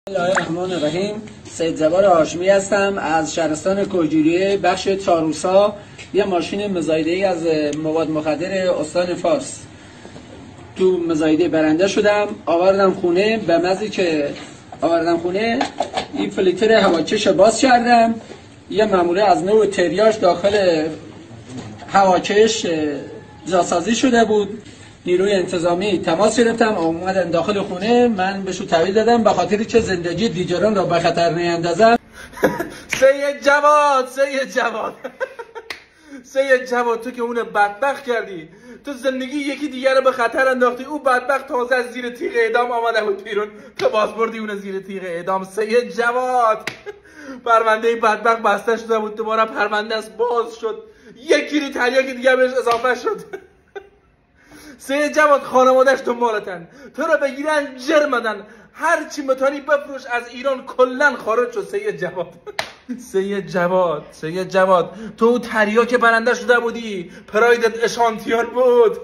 بسم الله الرحمن الرحیم. سید جبار هاشمی هستم از شهرستان کوهگیری بخش تاروسا. یه ماشین مزایده‌ای از مواد مخدر استان فارس تو مزایده برنده شدم، آوردم خونه. به مزی که آوردم خونه این فیلتر هواکش باز کردم، یه ماموره از نوع تریاج داخل هواکش جاسازی شده بود. نیروی انتظامی تماس گرفتم، اومدن داخل خونه، من بهشون تحویل دادم به خاطری که زندگی دیگران را به خطر نیندازم. سید جواد تو که اون بدبخت کردی، تو زندگی یکی دیگر رو به خطر انداختی. او بدبخت تازه از زیر تیغ اعدام آمده بود بیرون، تو باز بردی اون زیر تیغ اعدام. سید جواد پرونده بدبخت بسته شده بود، دوباره پرونده از باز شد، یک کیلو تریاک دیگه بهش اضافه شد. سید جواد خانوادهش دنبالتن، تو رو بگیرن جرمدن، هر چی میتونی بفروش، از ایران کلن خارج شد. سید جواد تو تریاک برنده شده بودی، پرایدت اشانتیون بود.